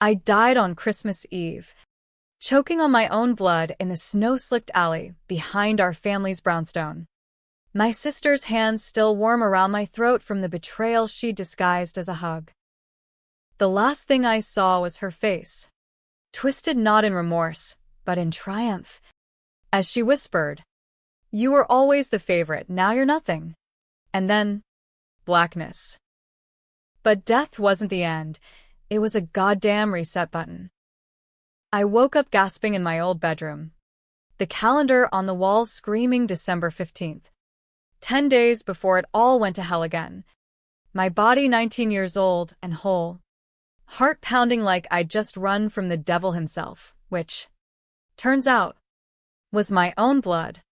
I died on Christmas Eve, choking on my own blood in the snow-slicked alley behind our family's brownstone. My sister's hands still warm around my throat from the betrayal she disguised as a hug. The last thing I saw was her face, twisted not in remorse, but in triumph, as she whispered, "You were always the favorite, now you're nothing." And then, blackness. But death wasn't the end. It was a goddamn reset button. I woke up gasping in my old bedroom, the calendar on the wall screaming December 15th. 10 days before it all went to hell again. My body 19 years old and whole. Heart pounding like I'd just run from the devil himself, which, turns out, was my own blood.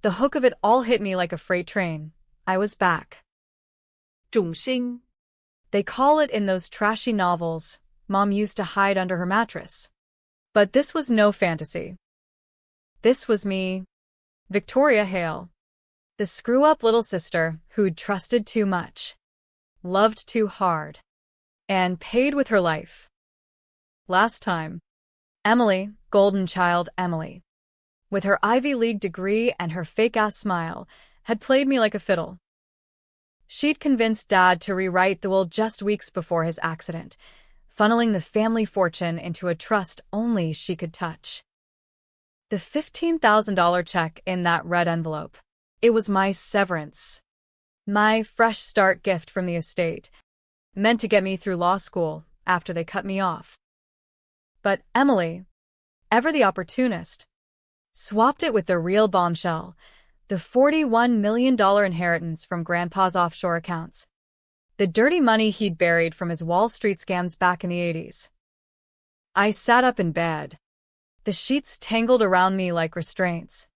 The hook of it all hit me like a freight train. I was back. 重生 They call it in those trashy novels Mom used to hide under her mattress. But this was no fantasy. This was me, Victoria Hale, the screw-up little sister who'd trusted too much, loved too hard, and paid with her life. Last time, Emily, golden child Emily, with her Ivy League degree and her fake-ass smile, had played me like a fiddle. She'd convinced Dad to rewrite the will just weeks before his accident, funneling the family fortune into a trust only she could touch. The $15,000 check in that red envelope. It was my severance. My fresh start gift from the estate, meant to get me through law school after they cut me off. But Emily, ever the opportunist, swapped it with the real bombshell, the $41 million inheritance from Grandpa's offshore accounts. The dirty money he'd buried from his Wall Street scams back in the 80s. I sat up in bed, the sheets tangled around me like restraints,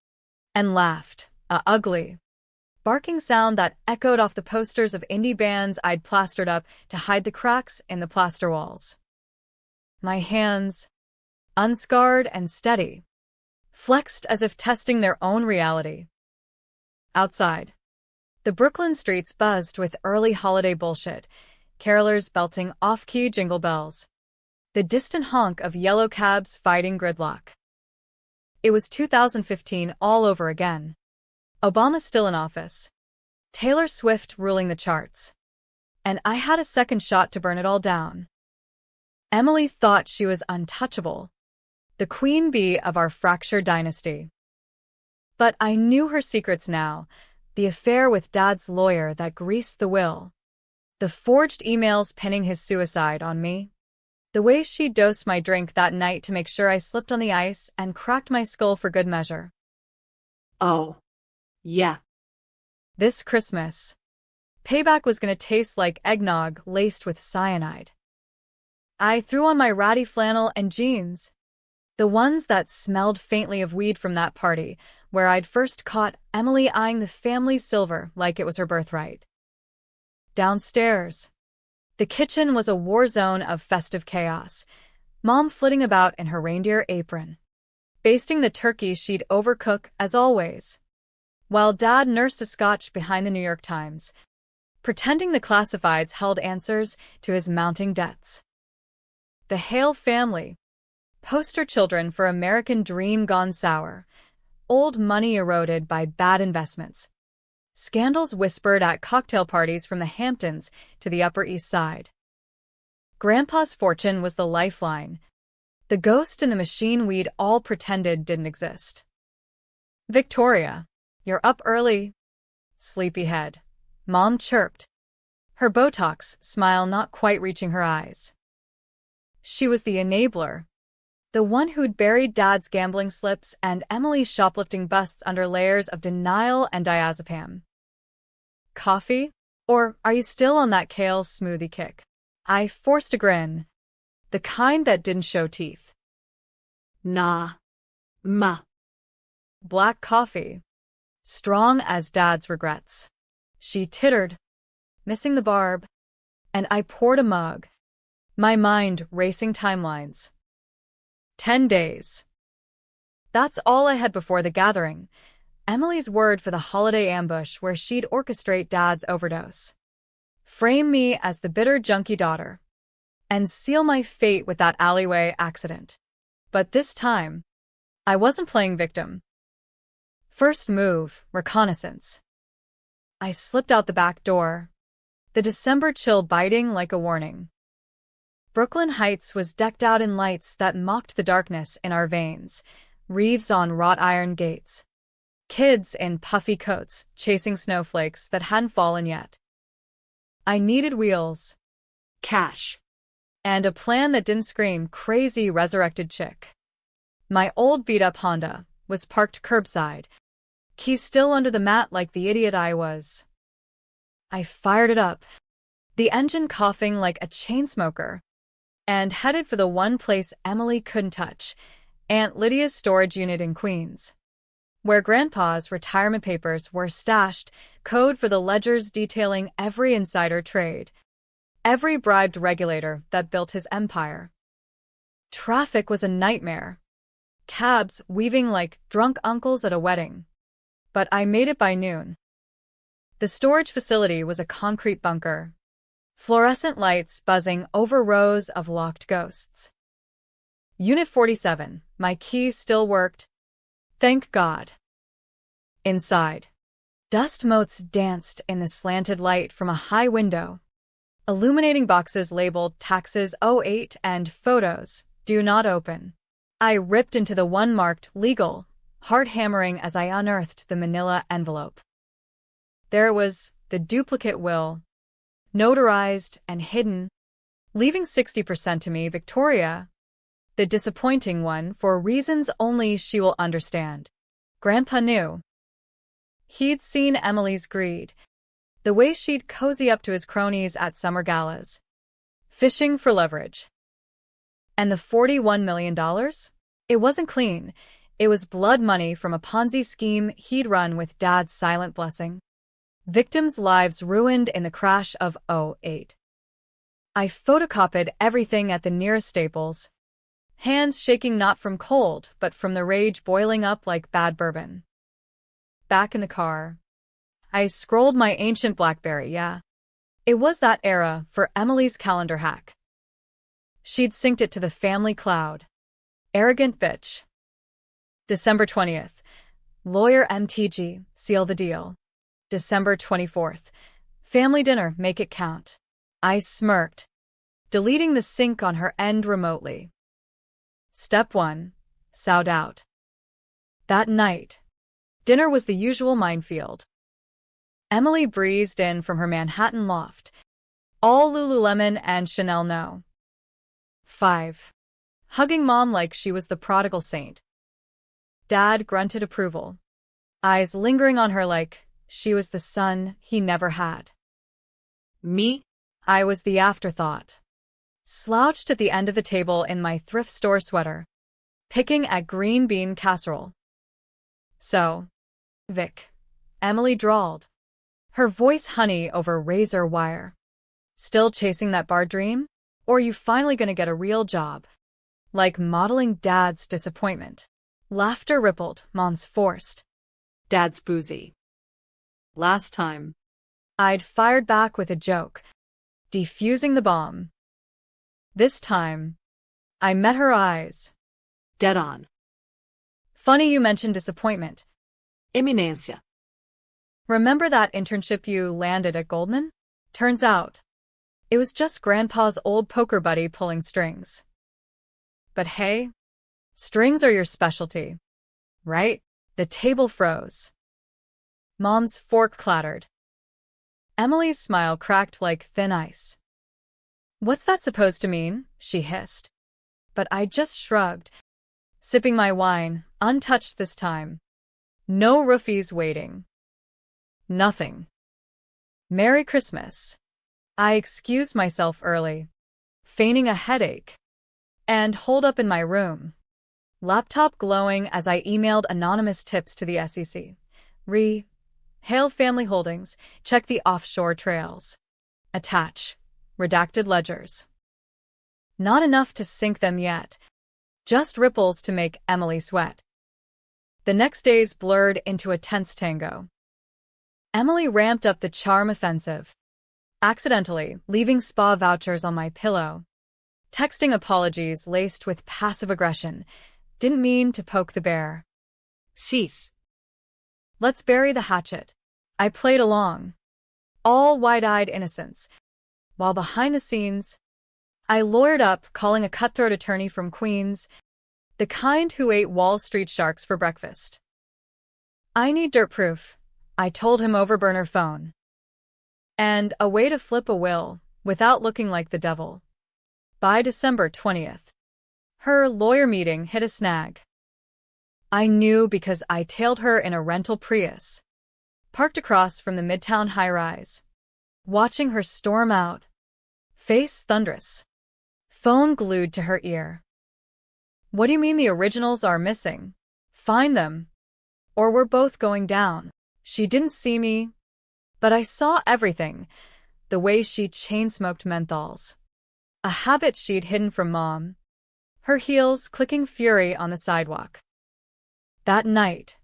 and laughed, a ugly, barking sound that echoed off the posters of indie bands I'd plastered up to hide the cracks in the plaster walls. My hands, unscarred and steady, flexed as if testing their own reality. Outside, the Brooklyn streets buzzed with early holiday bullshit, carolers belting off-key jingle bells, the distant honk of yellow cabs fighting gridlock. It was 2015 all over again. Obama still in office, Taylor Swift ruling the charts, and I had a second shot to burn it all down. Emily thought she was untouchable, the queen bee of our fractured dynasty. But I knew her secrets now, the affair with Dad's lawyer that greased the will, the forged emails pinning his suicide on me, the way she dosed my drink that night to make sure I slipped on the ice and cracked my skull for good measure. Oh, yeah. This Christmas, payback was going to taste like eggnog laced with cyanide. I threw on my ratty flannel and jeans, the ones that smelled faintly of weed from that party where I'd first caught Emily eyeing the family silver like it was her birthright. Downstairs, the kitchen was a war zone of festive chaos, Mom flitting about in her reindeer apron, basting the turkey she'd overcook as always, while Dad nursed a scotch behind the New York Times, pretending the classifieds held answers to his mounting debts. The Hale family, poster children for American dream gone sour, old money eroded by bad investments, scandals whispered at cocktail parties from the Hamptons to the Upper East Side. Grandpa's fortune was the lifeline, the ghost in the machine we'd all pretended didn't exist. "Victoria, you're up early." Sleepyhead, Mom chirped, her Botox smile not quite reaching her eyes. She was the enabler, the one who'd buried Dad's gambling slips and Emily's shoplifting busts under layers of denial and diazepam. "Coffee? Or are you still on that kale smoothie kick?" I forced a grin, the kind that didn't show teeth. Nah. Ma. "Black coffee, strong as Dad's regrets." She tittered, missing the barb, and I poured a mug, my mind racing timelines. 10 days. That's all I had before the gathering, Emily's word for the holiday ambush where she'd orchestrate Dad's overdose. Frame me as the bitter junkie daughter, and seal my fate with that alleyway accident. But this time, I wasn't playing victim. First move, reconnaissance. I slipped out the back door, the December chill biting like a warning. Brooklyn Heights was decked out in lights that mocked the darkness in our veins, wreaths on wrought iron gates. Kids in puffy coats chasing snowflakes that hadn't fallen yet. I needed wheels. Cash. And a plan that didn't scream crazy resurrected chick. My old beat-up Honda was parked curbside, keys still under the mat like the idiot I was. I fired it up, the engine coughing like a chain smoker, and headed for the one place Emily couldn't touch, Aunt Lydia's storage unit in Queens, where Grandpa's retirement papers were stashed, code for the ledgers detailing every insider trade, every bribed regulator that built his empire. Traffic was a nightmare, cabs weaving like drunk uncles at a wedding. But I made it by noon. The storage facility was a concrete bunker, fluorescent lights buzzing over rows of locked ghosts. Unit 47, my key still worked. Thank God. Inside, dust motes danced in the slanted light from a high window, illuminating boxes labeled Taxes '08 and Photos Do Not Open. I ripped into the one marked Legal, heart hammering as I unearthed the manila envelope. There was the duplicate will, notarized and hidden, leaving 60% to me, Victoria, the disappointing one for reasons only she will understand. Grandpa knew. He'd seen Emily's greed, the way she'd cozy up to his cronies at summer galas, fishing for leverage. And the $41 million? It wasn't clean. It was blood money from a Ponzi scheme he'd run with Dad's silent blessing. Victims' lives ruined in the crash of '08. I photocopied everything at the nearest Staples, hands shaking not from cold but from the rage boiling up like bad bourbon. Back in the car, I scrolled my ancient BlackBerry, yeah. It was that era for Emily's calendar hack. She'd synced it to the family cloud. Arrogant bitch. December 20th. Lawyer MTG, seal the deal. December 24th. Family dinner, make it count. I smirked, deleting the sync on her end remotely. Step 1. Sowed out. That night, dinner was the usual minefield. Emily breezed in from her Manhattan loft. All Lululemon and Chanel no. 5. Hugging Mom like she was the prodigal saint. Dad grunted approval, eyes lingering on her like she was the son he never had. Me? I was the afterthought, slouched at the end of the table in my thrift store sweater, picking at green bean casserole. So, Vic, Emily drawled, her voice honey over razor wire. Still chasing that bar dream? Or are you finally gonna get a real job? Like modeling Dad's disappointment. Laughter rippled, Mom's forced. Dad's boozy. Last time. I'd fired back with a joke, defusing the bomb. This time, I met her eyes. Dead on. Funny you mentioned disappointment. Eminencia. Remember that internship you landed at Goldman? Turns out, it was just Grandpa's old poker buddy pulling strings. But hey, strings are your specialty, right? The table froze. Mom's fork clattered. Emily's smile cracked like thin ice. What's that supposed to mean? She hissed. But I just shrugged, sipping my wine, untouched this time. No roofies waiting. Nothing. Merry Christmas. I excused myself early, feigning a headache, and holed up in my room, laptop glowing as I emailed anonymous tips to the SEC. Hail Family Holdings, check the offshore trails. Attach. Redacted ledgers. Not enough to sink them yet, just ripples to make Emily sweat. The next days blurred into a tense tango. Emily ramped up the charm offensive, accidentally leaving spa vouchers on my pillow, Texting apologies laced with passive aggression. Didn't mean to poke the bear. Cease. Let's bury the hatchet. I played along, all wide-eyed innocence, while behind the scenes, I lawyered up, calling a cutthroat attorney from Queens, the kind who ate Wall Street sharks for breakfast. I need dirt proof, I told him over burner phone. And a way to flip a will without looking like the devil. By December 20th, her lawyer meeting hit a snag. I knew because I tailed her in a rental Prius, parked across from the Midtown high-rise, watching her storm out, face thunderous, phone glued to her ear. What do you mean the originals are missing? Find them, or we're both going down. She didn't see me, but I saw everything, the way she chain-smoked menthols, a habit she'd hidden from Mom, her heels clicking fury on the sidewalk. That night,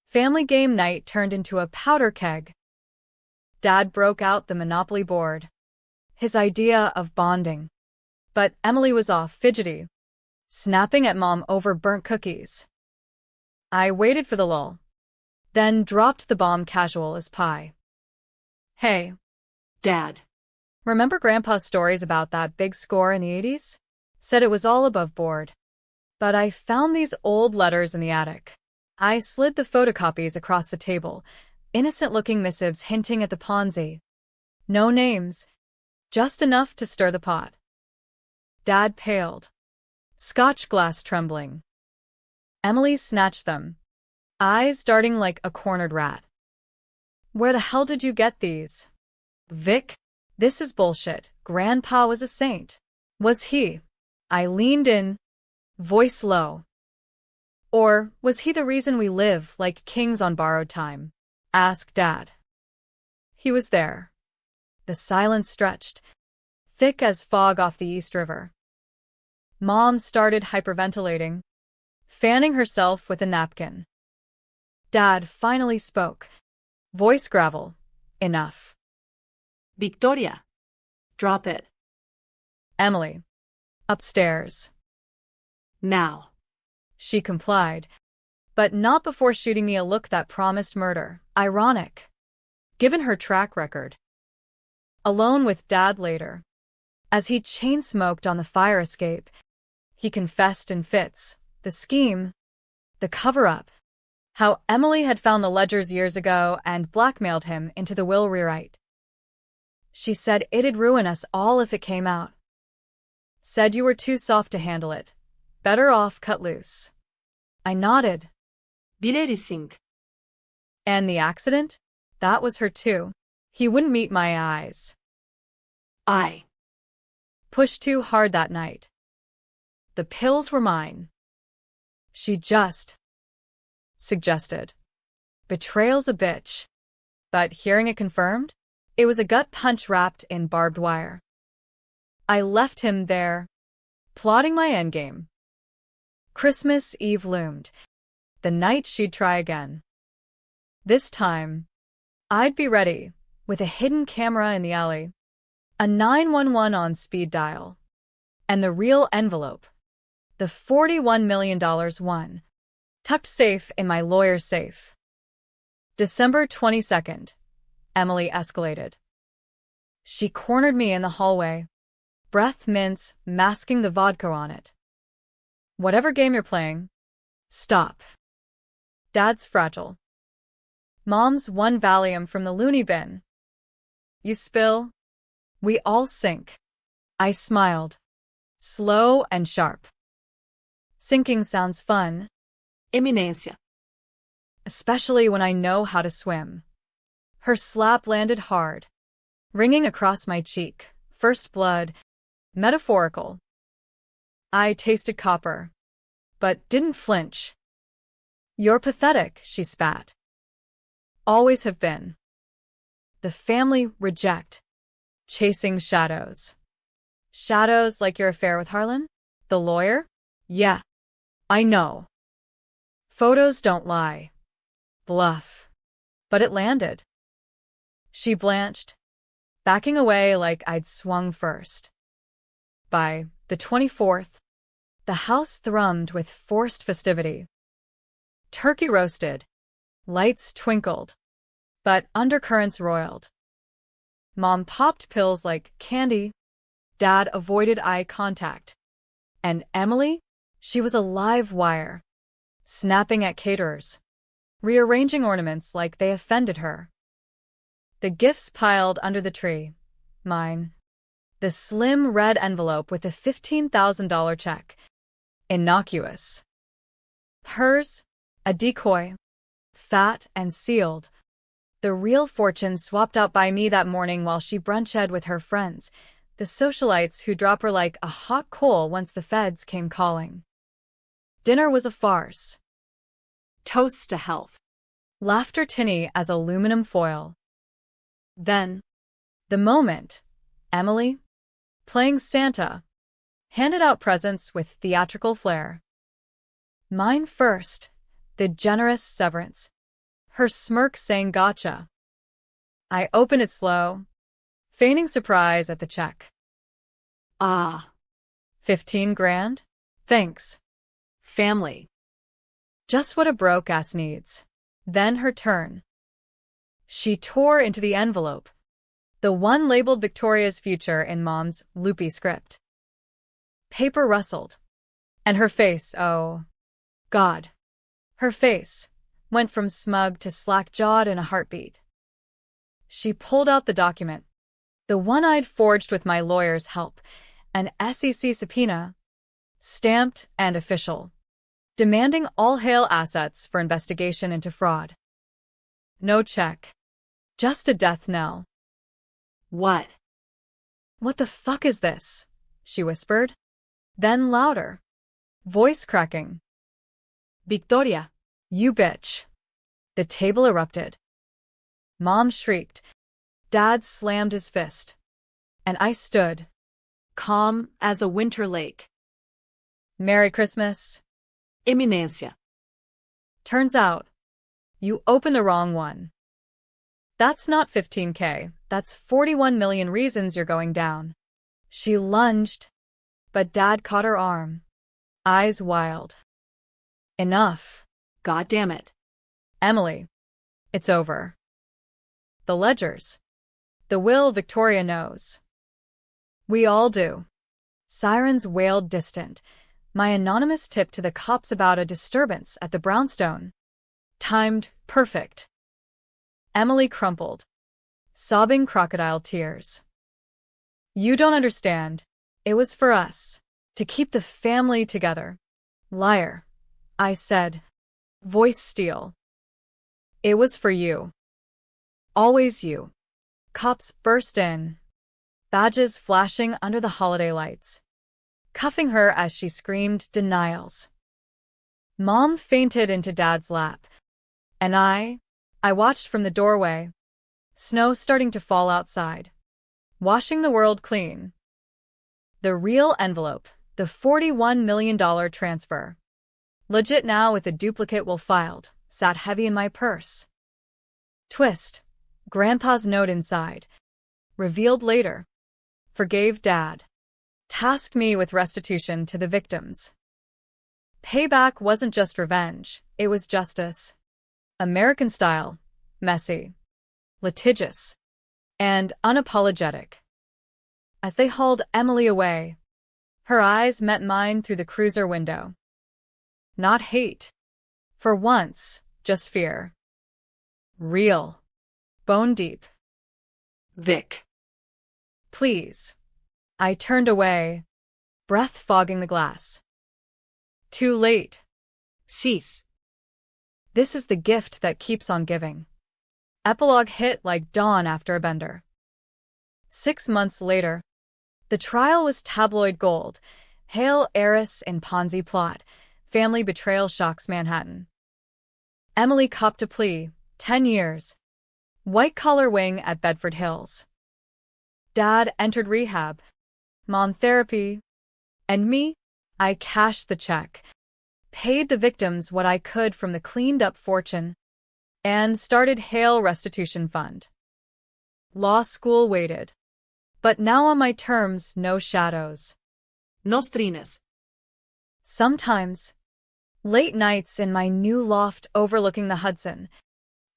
family game night turned into a powder keg. Dad broke out the Monopoly board, his idea of bonding. But Emily was off, fidgety, snapping at Mom over burnt cookies. I waited for the lull, then dropped the bomb casual as pie. Hey, Dad. remember Grandpa's stories about that big score in the 80s? Said it was all above board. But I found these old letters in the attic. I slid the photocopies across the table, innocent-looking missives hinting at the Ponzi. No names, just enough to stir the pot. Dad paled, Scotch glass trembling. Emily snatched them, eyes darting like a cornered rat. Where the hell did you get these? Vic, this is bullshit. Grandpa was a saint. Was he? I leaned in, voice low. Or was he the reason we live like kings on borrowed time? Asked Dad. He was there. The silence stretched, thick as fog off the East River. Mom started hyperventilating, fanning herself with a napkin. Dad finally spoke, voice gravel. Enough. Victoria. Drop it. Emily. Upstairs. Now. She complied, but not before shooting me a look that promised murder. Ironic, given her track record. Alone with Dad later, as he chain-smoked on the fire escape, he confessed in fits, the scheme, the cover-up, how Emily had found the ledgers years ago and blackmailed him into the will rewrite. She said it'd ruin us all if it came out. Said you were too soft to handle it. Better off cut loose. I nodded. Bilerising. And the accident? That was her too. He wouldn't meet my eyes. I pushed too hard that night. The pills were mine. She just suggested. Betrayal's a bitch. But hearing it confirmed, it was a gut punch wrapped in barbed wire. I left him there, plotting my endgame. Christmas Eve loomed, the night she'd try again. This time, I'd be ready, with a hidden camera in the alley, a 911 on speed dial, and the real envelope, the $41 million one, tucked safe in my lawyer's safe. December 22nd, Emily escalated. She cornered me in the hallway, breath mints masking the vodka on it. Whatever game you're playing, stop. Dad's fragile. Mom's one Valium from the loony bin. You spill, we all sink. I smiled, slow and sharp. Sinking sounds fun. Eminencia. Especially when I know how to swim. Her slap landed hard, ringing across my cheek, first blood, metaphorical. I tasted copper, but didn't flinch. You're pathetic, she spat. Always have been. The family reject. Chasing shadows. Shadows like your affair with Harlan? The lawyer? Yeah. I know. Photos don't lie. Bluff. But it landed. She blanched, backing away like I'd swung first. By the 24th, the house thrummed with forced festivity. Turkey roasted, lights twinkled, but undercurrents roiled. Mom popped pills like candy, Dad avoided eye contact, and Emily, she was a live wire, snapping at caterers, rearranging ornaments like they offended her. The gifts piled under the tree. Mine. The slim red envelope with a $15,000 check. Innocuous. Hers, a decoy. Fat and sealed. The real fortune swapped out by me that morning while she brunched with her friends, the socialites who drop her like a hot coal once the feds came calling. Dinner was a farce. Toasts to health. Laughter tinny as aluminum foil. Then, the moment, Emily, playing Santa, handed out presents with theatrical flair. Mine first, the generous severance. Her smirk saying gotcha. I opened it slow, feigning surprise at the check. Ah. 15 grand? Thanks. Family. Just what a broke-ass needs. Then her turn. She tore into the envelope, the one labeled Victoria's future in Mom's loopy script. Paper rustled, and her face, oh, God. Her face went from smug to slack-jawed in a heartbeat. She pulled out the document, the one I'd forged with my lawyer's help, an SEC subpoena, stamped and official, demanding all Hale assets for investigation into fraud. No check. Just a death knell. What? What the fuck is this? She whispered. Then louder. Voice cracking. Victoria. You bitch. The table erupted. Mom shrieked. Dad slammed his fist. And I stood, Calm as a winter lake. Merry Christmas. Eminencia. Turns out, you opened the wrong one. That's not 15K, that's 41 million reasons you're going down. She lunged, but Dad caught her arm, eyes wild. Enough. God damn it. Emily, it's over. The ledgers. The will Victoria knows. We all do. Sirens wailed distant. My anonymous tip to the cops about a disturbance at the brownstone. Timed perfect. Emily crumpled, sobbing crocodile tears. You don't understand. It was for us, to keep the family together. Liar, I said, voice steel. It was for you. Always you. Cops burst in, badges flashing under the holiday lights, cuffing her as she screamed denials. Mom fainted into Dad's lap, and I watched from the doorway, snow starting to fall outside, washing the world clean. The real envelope, the $41 million transfer. Legit now with a duplicate will filed, sat heavy in my purse. Twist. Grandpa's note inside. Revealed later. Forgave Dad. Tasked me with restitution to the victims. Payback wasn't just revenge, it was justice. American style, messy, litigious, and unapologetic. As they hauled Emily away, her eyes met mine through the cruiser window. Not hate. For once, just fear. Real. Bone deep. Vic. Please. I turned away, breath fogging the glass. Too late. Cease. This is the gift that keeps on giving. Epilogue hit like dawn after a bender. 6 months later, the trial was tabloid gold. Hale heiress in Ponzi plot. Family betrayal shocks Manhattan. Emily copped a plea, 10 years. White-collar wing at Bedford Hills. Dad entered rehab. Mom therapy. And me, I cashed the check. Paid the victims what I could from the cleaned-up fortune. And started Hale Restitution Fund. Law school waited. But now on my terms, no shadows. Nostrines. Sometimes. Late nights in my new loft overlooking the Hudson.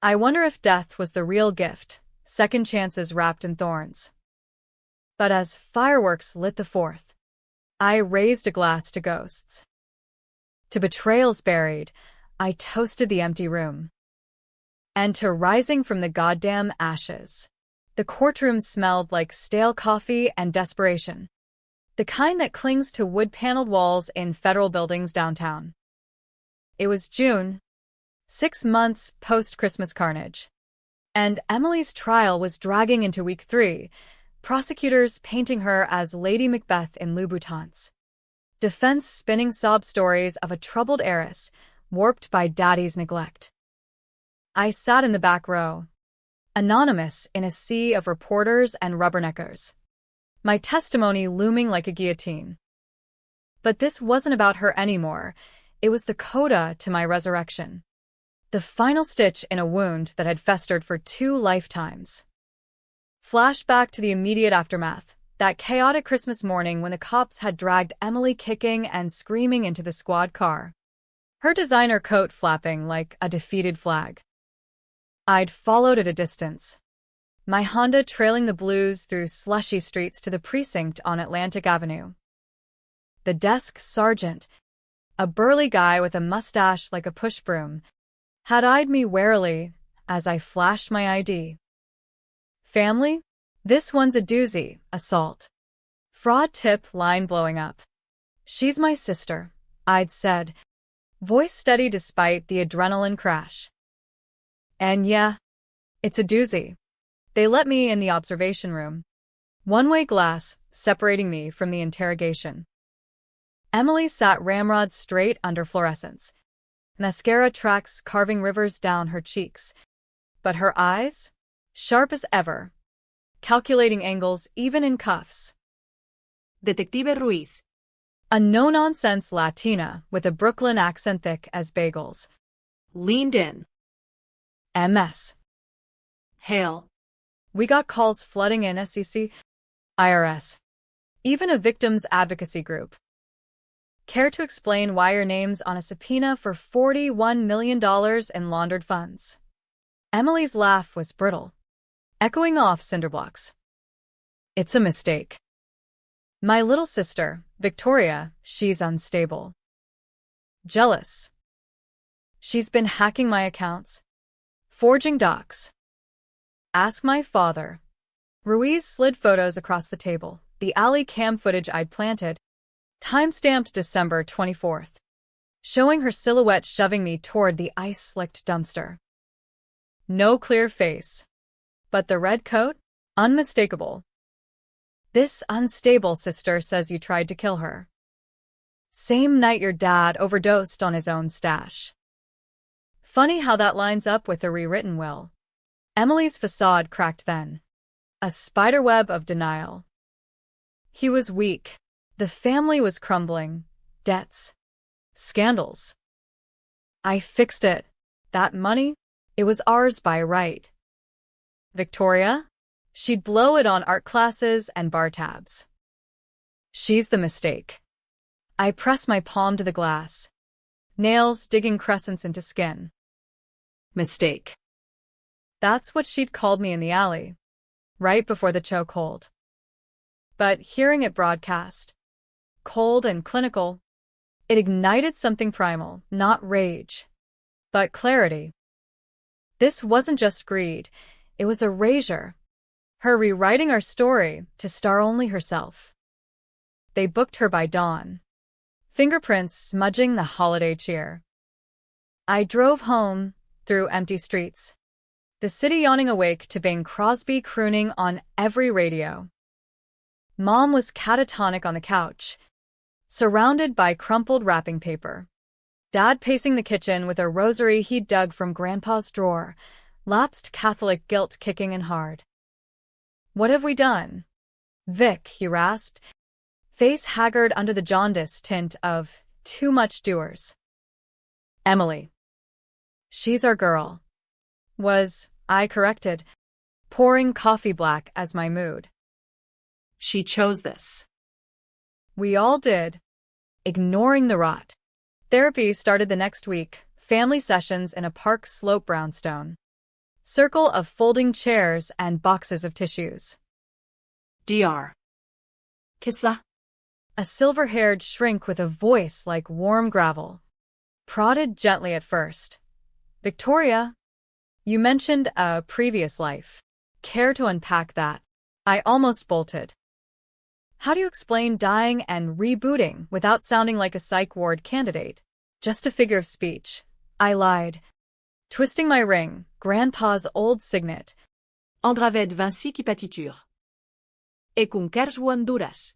I wonder if death was the real gift, second chances wrapped in thorns. But as fireworks lit the 4th, I raised a glass to ghosts. To betrayals buried, I toasted the empty room. And to rising from the goddamn ashes. The courtroom smelled like stale coffee and desperation. The kind that clings to wood-paneled walls in federal buildings downtown. It was June, 6 months post-Christmas carnage. And Emily's trial was dragging into week 3, prosecutors painting her as Lady Macbeth in Louboutins. Defense spinning sob stories of a troubled heiress, warped by daddy's neglect. I sat in the back row, anonymous in a sea of reporters and rubberneckers, my testimony looming like a guillotine. But this wasn't about her anymore. It was the coda to my resurrection. The final stitch in a wound that had festered for 2 lifetimes. Flashback to the immediate aftermath, that chaotic Christmas morning when the cops had dragged Emily kicking and screaming into the squad car, her designer coat flapping like a defeated flag. I'd followed at a distance, my Honda trailing the blues through slushy streets to the precinct on Atlantic Avenue. The desk sergeant, a burly guy with a mustache like a push broom, had eyed me warily as I flashed my ID. Family? This one's a doozy, assault. Fraud tip line blowing up. She's my sister, I'd said, voice steady despite the adrenaline crash. And yeah, it's a doozy. They let me in the observation room. One-way glass separating me from the interrogation. Emily sat ramrod straight under fluorescence, mascara tracks carving rivers down her cheeks. But her eyes? Sharp as ever. Calculating angles even in cuffs. Detective Ruiz. A no-nonsense Latina with a Brooklyn accent thick as bagels. Leaned in. MS. Hail. We got calls flooding in SEC, IRS, even a victims advocacy group. Care to explain why your name's on a subpoena for $41 million in laundered funds? Emily's laugh was brittle, echoing off cinder blocks. It's a mistake. My little sister, Victoria, she's unstable. Jealous. She's been hacking my accounts, forging docs. Ask my father. Ruiz slid photos across the table, the alley cam footage I'd planted, time-stamped December 24th, showing her silhouette shoving me toward the ice-slicked dumpster. No clear face. But the red coat? Unmistakable. This unstable sister says you tried to kill her. Same night your dad overdosed on his own stash. Funny how that lines up with the rewritten will. Emily's facade cracked then. A spiderweb of denial. He was weak. The family was crumbling. Debts. Scandals. I fixed it. That money? It was ours by right. Victoria? She'd blow it on art classes and bar tabs. She's the mistake. I pressed my palm to the glass, nails digging crescents into skin. Mistake. That's what she'd called me in the alley, right before the chokehold. But hearing it broadcast, cold and clinical, it ignited something primal, not rage, but clarity. This wasn't just greed, it was erasure. Her rewriting our story to star only herself. They booked her by dawn, fingerprints smudging the holiday cheer. I drove home, through empty streets, the city yawning awake to Bing Crosby crooning on every radio. Mom was catatonic on the couch, surrounded by crumpled wrapping paper. Dad pacing the kitchen with a rosary he'd dug from Grandpa's drawer, lapsed Catholic guilt kicking in hard. What have we done? Vic, he rasped, face haggard under the jaundice tint of too much doers. Emily. She's our girl. Was, I corrected, pouring coffee black as my mood. She chose this. We all did. Ignoring the rot. Therapy started the next week, family sessions in a park slope brownstone. Circle of folding chairs and boxes of tissues. DR. Kisla. A silver-haired shrink with a voice like warm gravel. Prodded gently at first. Victoria, you mentioned a previous life. Care to unpack that? I almost bolted. How do you explain dying and rebooting without sounding like a psych ward candidate? Just a figure of speech. I lied. Twisting my ring, Grandpa's old signet. Andraved Vinci qui patiture. E conquers Honduras.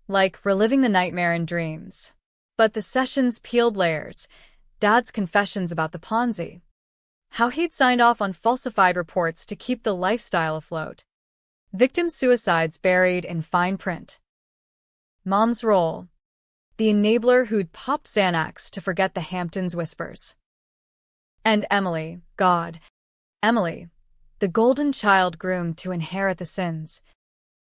Like reliving the nightmare in dreams. But the sessions peeled layers. Dad's confessions about the Ponzi. How he'd signed off on falsified reports to keep the lifestyle afloat. Victim suicides buried in fine print. Mom's role. The enabler who'd pop Xanax to forget the Hamptons whispers. And Emily, God. Emily, the golden child groomed to inherit the sins.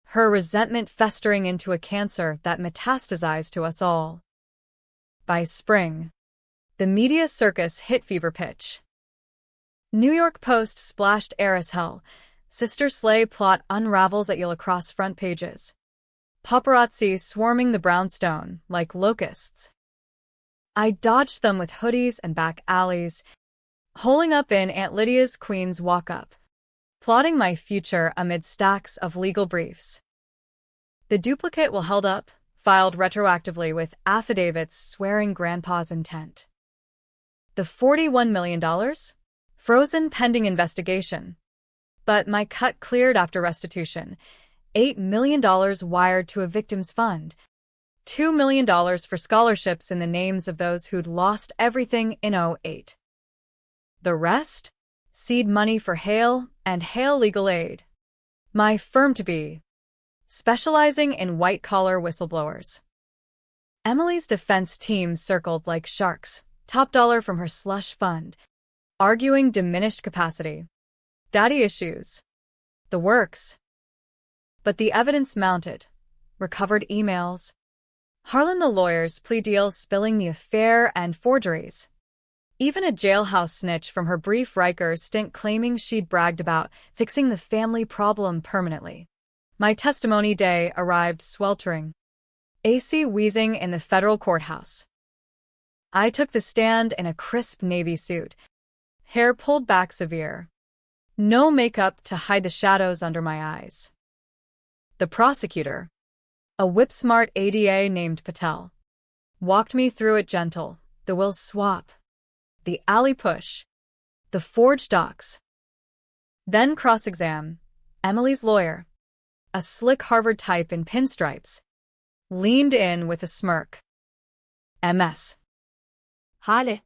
Her resentment festering into a cancer that metastasized to us all. By spring, the media circus hit fever pitch. New York Post splashed heiress hell. Sister Slay plot unravels at Lacrosse front pages. Paparazzi swarming the brownstone like locusts. I dodged them with hoodies and back alleys, holing up in Aunt Lydia's Queen's walk-up, plotting my future amid stacks of legal briefs. The duplicate will held up, filed retroactively with affidavits swearing Grandpa's intent. The $41 million? Frozen pending investigation. But my cut cleared after restitution. $8 million wired to a victim's fund. $2 million for scholarships in the names of those who'd lost everything in '08. The rest? Seed money for Hale and Hale Legal Aid. My firm-to-be. Specializing in white-collar whistleblowers. Emily's defense team circled like sharks, top dollar from her slush fund, arguing diminished capacity. Daddy issues. The works. But the evidence mounted. Recovered emails. Harlan the lawyer's plea deals spilling the affair and forgeries. Even a jailhouse snitch from her brief Rikers stint claiming she'd bragged about fixing the family problem permanently. My testimony day arrived sweltering. AC wheezing in the federal courthouse. I took the stand in a crisp navy suit. Hair pulled back severe. No makeup to hide the shadows under my eyes. The prosecutor, a whip-smart ADA named Patel, walked me through it gentle, the will swap, the alley push, the forged docs. Then cross-exam, Emily's lawyer, a slick Harvard type in pinstripes, leaned in with a smirk. MS. Hale.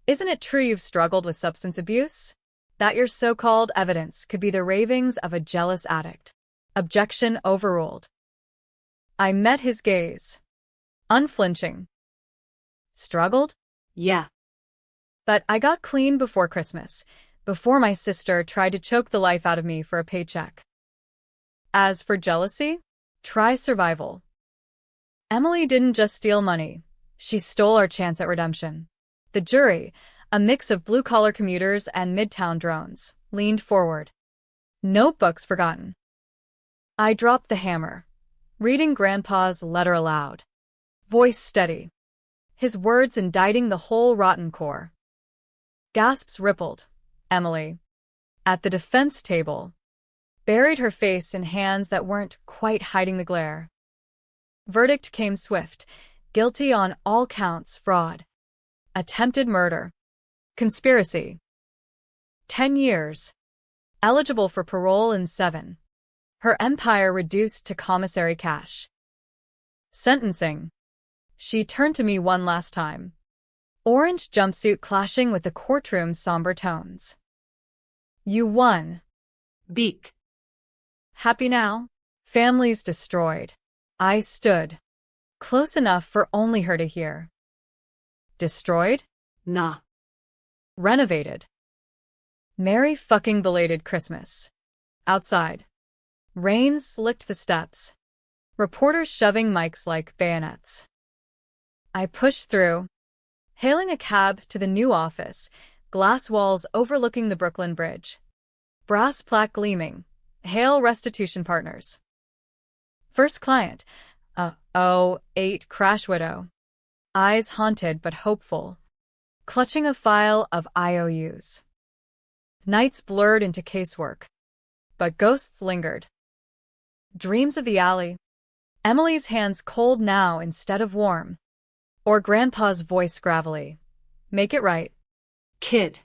Isn't it true you've struggled with substance abuse? That your so-called evidence could be the ravings of a jealous addict. Objection overruled. I met his gaze. Unflinching. Struggled? Yeah. But I got clean before Christmas, before my sister tried to choke the life out of me for a paycheck. As for jealousy, try survival. Emily didn't just steal money. She stole our chance at redemption. The jury, a mix of blue-collar commuters and midtown drones, leaned forward. Notebooks forgotten. I dropped the hammer, reading Grandpa's letter aloud. Voice steady. His words indicting the whole rotten core. Gasps rippled. Emily, at the defense table, buried her face in hands that weren't quite hiding the glare. Verdict came swift. Guilty on all counts: fraud, attempted murder, conspiracy. 10 years. Eligible for parole in 7. Her empire reduced to commissary cash. Sentencing. She turned to me one last time. Orange jumpsuit clashing with the courtroom's somber tones. You won. Beak. Happy now? Families destroyed. I stood. Close enough for only her to hear. Destroyed? Nah. Renovated. Merry fucking belated Christmas. Outside. Rain slicked the steps. Reporters shoving mics like bayonets. I pushed through, hailing a cab to the new office, glass walls overlooking the Brooklyn Bridge. Brass plaque gleaming. Hail Restitution Partners. First client. 08 crash widow. Eyes haunted but hopeful. Clutching a file of IOUs. Nights blurred into casework. But ghosts lingered. Dreams of the alley. Emily's hands cold now instead of warm. Or Grandpa's voice gravelly. Make it right. Kid.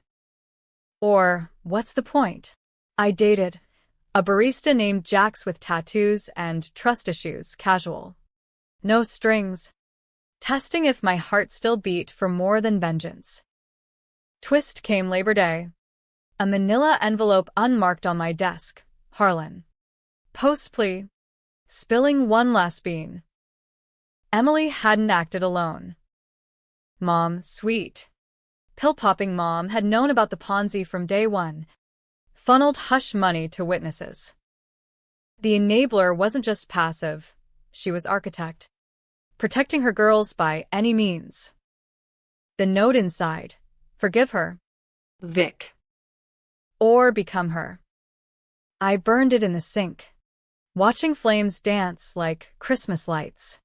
Or, what's the point? I dated a barista named Jax with tattoos and trust issues, casual. No strings. Testing if my heart still beat for more than vengeance. Twist came Labor Day. A manila envelope unmarked on my desk. Harlan. Post plea. Spilling one last bean. Emily hadn't acted alone. Mom, sweet. Pill-popping mom had known about the Ponzi from day one. Funneled hush money to witnesses. The enabler wasn't just passive. She was architect. Protecting her girls by any means. The note inside. Forgive her. Vic. Or become her. I burned it in the sink. Watching flames dance like Christmas lights.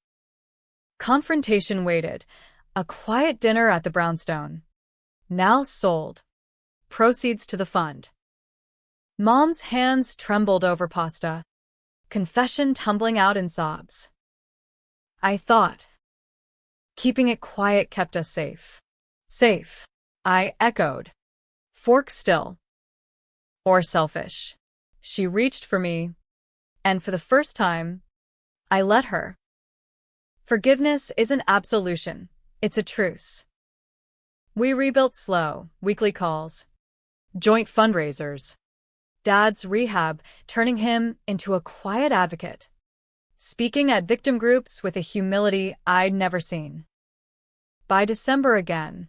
Confrontation waited. A quiet dinner at the brownstone. Now sold. Proceeds to the fund. Mom's hands trembled over pasta. Confession tumbling out in sobs. I thought. Keeping it quiet kept us safe. Safe. I echoed. Fork still. Or selfish. She reached for me. And for the first time, I let her. Forgiveness isn't absolution, it's a truce. We rebuilt slow, weekly calls, joint fundraisers, Dad's rehab, turning him into a quiet advocate, speaking at victim groups with a humility I'd never seen. By December again,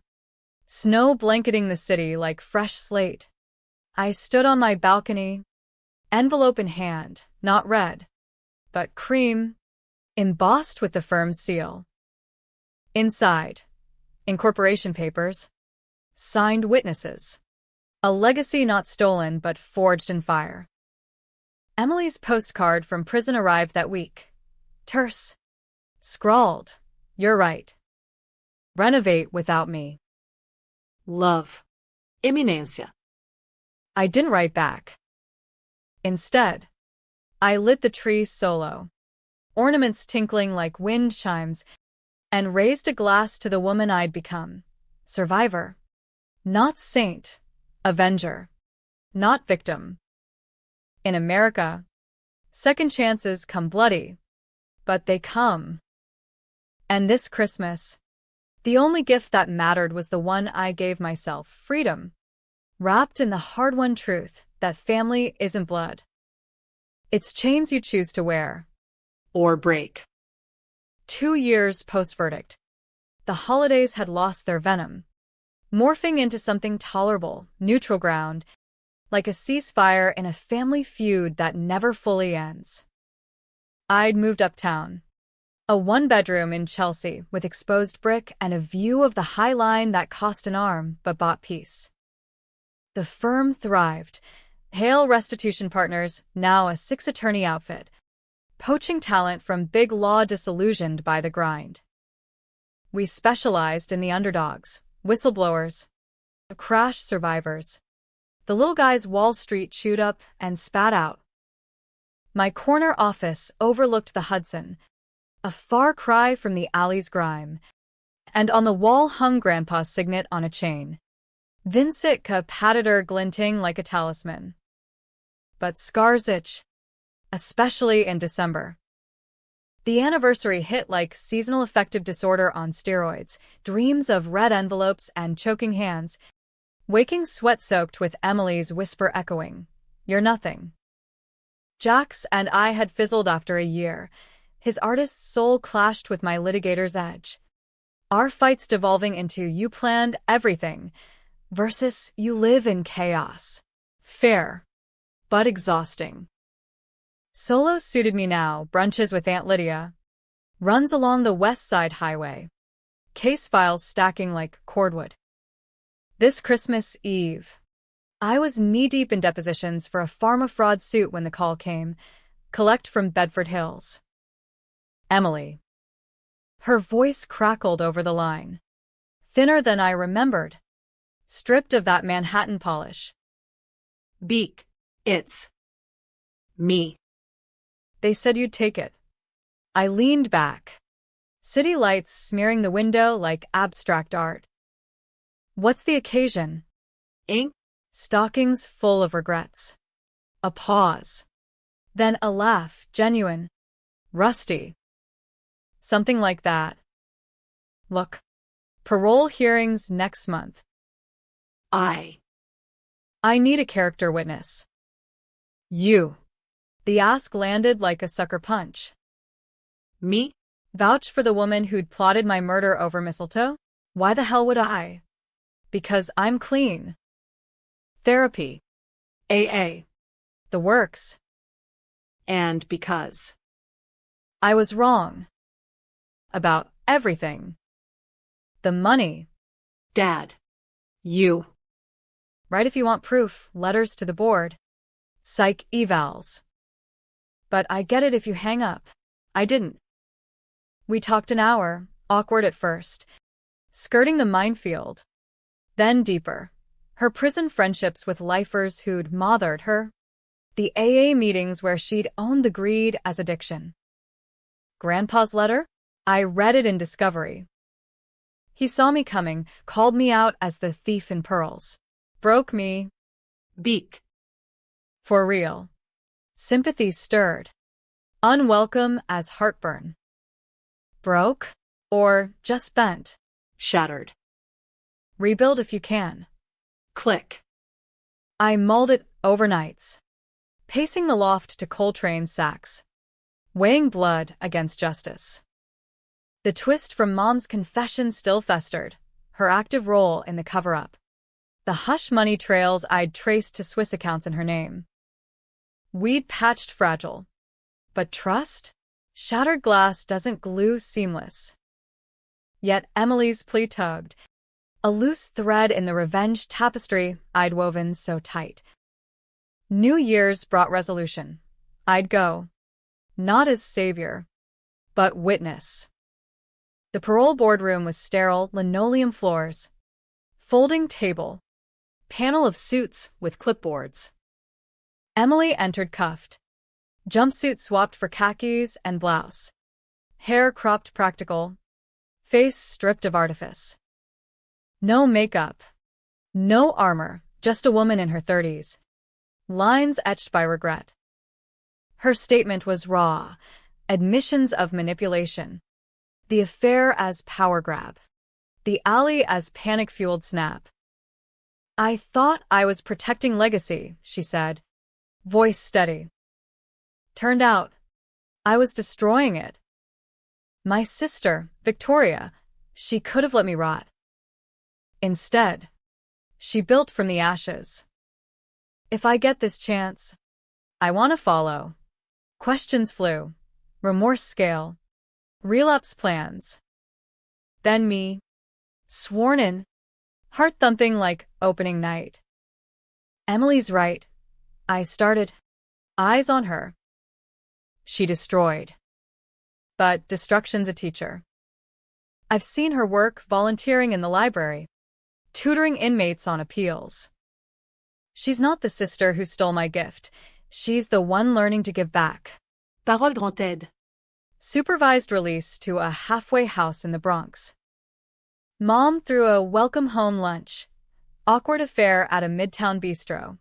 snow blanketing the city like fresh slate, I stood on my balcony, envelope in hand, not red, but cream, embossed with the firm's seal. Inside, incorporation papers, signed witnesses, a legacy not stolen but forged in fire. Emily's postcard from prison arrived that week. Terse. Scrawled, "You're right. Renovate without me." Love. Eminência. I didn't write back. Instead, I lit the tree solo, ornaments tinkling like wind chimes, and raised a glass to the woman I'd become. Survivor. Not saint. Avenger. Not victim. In America, second chances come bloody, but they come. And this Christmas, the only gift that mattered was the one I gave myself, freedom, wrapped in the hard-won truth that family isn't blood. It's chains you choose to wear. Or break. 2 years post-verdict, the holidays had lost their venom, morphing into something tolerable, neutral ground, like a ceasefire in a family feud that never fully ends. I'd moved uptown. A one-bedroom in Chelsea with exposed brick and a view of the High Line that cost an arm but bought peace. The firm thrived. Hail Restitution Partners, now a 6-attorney outfit, poaching talent from big law disillusioned by the grind. We specialized in the underdogs, whistleblowers, crash survivors, the little guys Wall Street chewed up and spat out. My corner office overlooked the Hudson, a far cry from the alley's grime, and on the wall hung Grandpa's signet on a chain. Vincitka patted her glinting like a talisman. But scars itch, especially in December. The anniversary hit like seasonal affective disorder on steroids, dreams of red envelopes and choking hands, waking sweat-soaked with Emily's whisper echoing, "You're nothing." Jax and I had fizzled after a year. His artist's soul clashed with my litigator's edge. Our fights devolving into "you planned everything" versus "you live in chaos." Fair, but exhausting. Solo suited me now, brunches with Aunt Lydia. Runs along the West Side Highway. Case files stacking like cordwood. This Christmas Eve, I was knee-deep in depositions for a pharma fraud suit when the call came. Collect from Bedford Hills. Emily. Her voice crackled over the line. Thinner than I remembered. Stripped of that Manhattan polish. Beak. It's me. They said you'd take it. I leaned back. City lights smearing the window like abstract art. What's the occasion? Ink. Stockings full of regrets. A pause. Then a laugh, genuine. Rusty. Something like that. Look. Parole hearings next month. I need a character witness. You. The ask landed like a sucker punch. Me? Vouch for the woman who'd plotted my murder over mistletoe? Why the hell would I? Because I'm clean. Therapy. AA. The works. And because I was wrong. About everything. The money. Dad. You. Right if you want proof, letters to the board. Psych evals. But I get it if you hang up. I didn't. We talked an hour, awkward at first. Skirting the minefield. Then deeper. Her prison friendships with lifers who'd mothered her. The AA meetings where she'd owned the greed as addiction. Grandpa's letter? I read it in Discovery. He saw me coming, called me out as the thief in pearls. Broke me. Beak. For real. Sympathy stirred. Unwelcome as heartburn. Broke? Or just bent? Shattered. Rebuild if you can. Click. I mulled it overnights. Pacing the loft to Coltrane's sax. Weighing blood against justice. The twist from Mom's confession still festered, her active role in the cover-up. The hush money trails I'd traced to Swiss accounts in her name. We'd patched fragile. But trust? Shattered glass doesn't glue seamless. Yet Emily's plea tugged, a loose thread in the revenge tapestry I'd woven so tight. New Year's brought resolution. I'd go. Not as savior, but witness. The parole boardroom was sterile, linoleum floors. Folding table. Panel of suits with clipboards. Emily entered cuffed. Jumpsuit swapped for khakis and blouse. Hair cropped practical. Face stripped of artifice. No makeup. No armor, just a woman in her 30s. Lines etched by regret. Her statement was raw. Admissions of manipulation. The affair as power grab. The alley as panic-fueled snap. I thought I was protecting legacy, she said. Voice steady. Turned out, I was destroying it. My sister, Victoria, she could have let me rot. Instead, she built from the ashes. If I get this chance, I want to follow. Questions flew. Remorse scale. Relapse plans. Then me. Sworn in. Heart thumping like opening night. Emily's right. I started. Eyes on her. She destroyed. But destruction's a teacher. I've seen her work volunteering in the library, tutoring inmates on appeals. She's not the sister who stole my gift. She's the one learning to give back. Parole grand-aide. Supervised release to a halfway house in the Bronx. Mom threw a welcome home lunch. Awkward affair at a midtown bistro.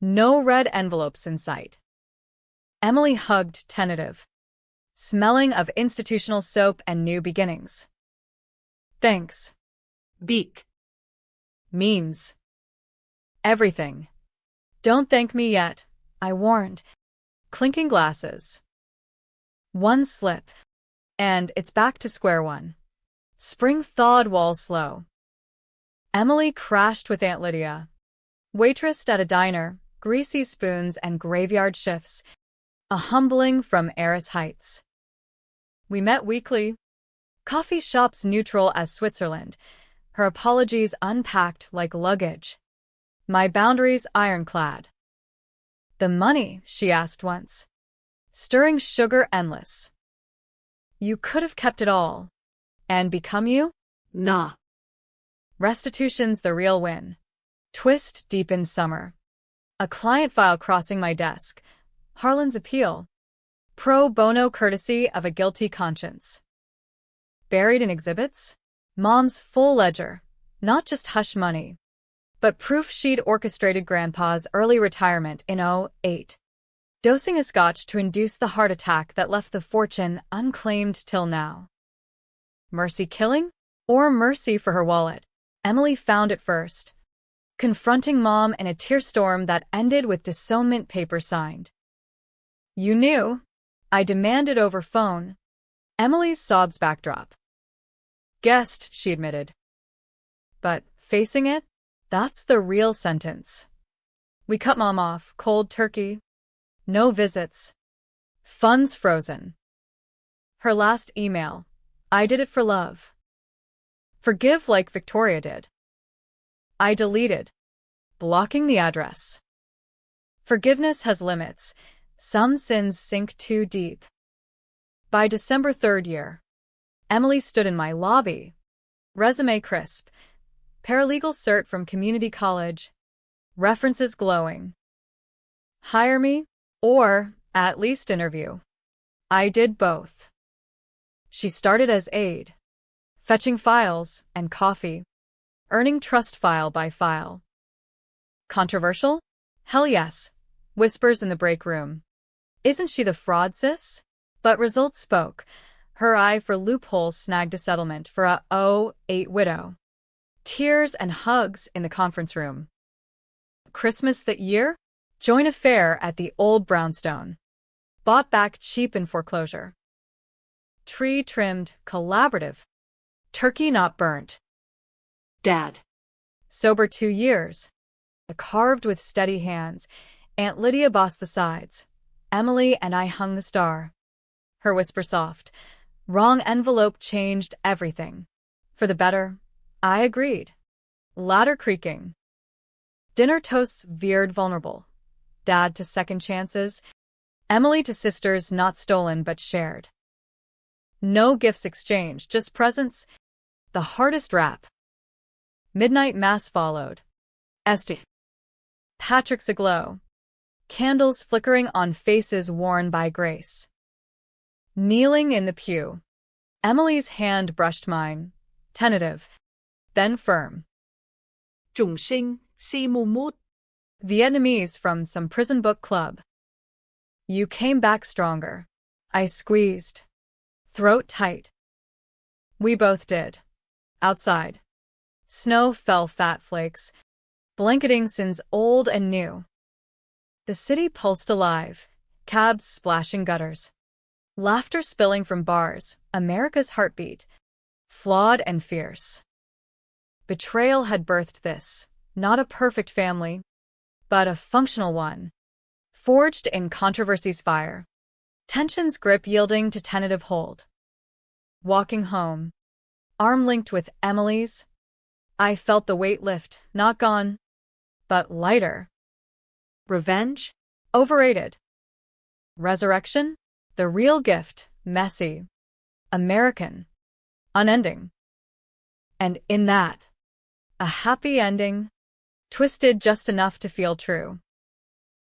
No red envelopes in sight. Emily hugged, tentative. Smelling of institutional soap and new beginnings. Thanks. Beak. Means. Everything. Don't thank me yet, I warned. Clinking glasses. One slip. And it's back to square one. Spring thawed walls slow. Emily crashed with Aunt Lydia. Waitressed at a diner, greasy spoons and graveyard shifts. A humbling from Eris Heights. We met weekly. Coffee shops neutral as Switzerland. Her apologies unpacked like luggage. My boundaries ironclad. The money, she asked once. Stirring sugar endless. You could have kept it all. And become you? Nah. Restitution's the real win. Twist deep in summer. A client file crossing my desk. Harlan's appeal. Pro bono courtesy of a guilty conscience. Buried in exhibits? Mom's full ledger. Not just hush money, but proof she'd orchestrated Grandpa's early retirement in '08. Dosing a scotch to induce the heart attack that left the fortune unclaimed till now. Mercy killing? Or mercy for her wallet? Emily found it first, confronting Mom in a tear storm that ended with disownment papers signed. You knew. I demanded over phone. Emily's sobs backdrop. Guessed, she admitted. But facing it? That's the real sentence. We cut Mom off, cold turkey. No visits. Funds frozen. Her last email. I did it for love. Forgive like Victoria did. I deleted, blocking the address. Forgiveness has limits. Some sins sink too deep. By December 3rd year, Emily stood in my lobby. Resume crisp. Paralegal cert from community college. References glowing. Hire me, or at least interview. I did both. She started as aide, fetching files and coffee, earning trust file by file. Controversial? Hell yes. Whispers in the break room. Isn't she the fraud, sis? But results spoke. Her eye for loopholes snagged a settlement for a '08 widow. Tears and hugs in the conference room. Christmas that year? Joint affair at the old brownstone. Bought back cheap in foreclosure. Tree trimmed, collaborative. Turkey not burnt. Dad. Sober 2 years. Carved with steady hands. Aunt Lydia bossed the sides. Emily and I hung the star. Her whisper soft. Wrong envelope changed everything. For the better. I agreed. Ladder creaking. Dinner toasts veered vulnerable. Dad to second chances. Emily to sisters not stolen but shared. No gifts exchanged, just presents. The hardest rap. Midnight mass followed. Este. Patrick's aglow. Candles flickering on faces worn by grace. Kneeling in the pew. Emily's hand brushed mine. Tentative. Then firm. Trùng sinh, si mù mút. Vietnamese from some prison book club. You came back stronger. I squeezed. Throat tight. We both did. Outside. Snow fell fat flakes, blanketing sins old and new. The city pulsed alive, cabs splashing gutters. Laughter spilling from bars, America's heartbeat, flawed and fierce. Betrayal had birthed this, not a perfect family, but a functional one, forged in controversy's fire. Tension's grip yielding to tentative hold. Walking home, arm linked with Emily's, I felt the weight lift, not gone, but lighter. Revenge? Overrated. Resurrection? The real gift, messy, American, unending. And in that, a happy ending, twisted just enough to feel true.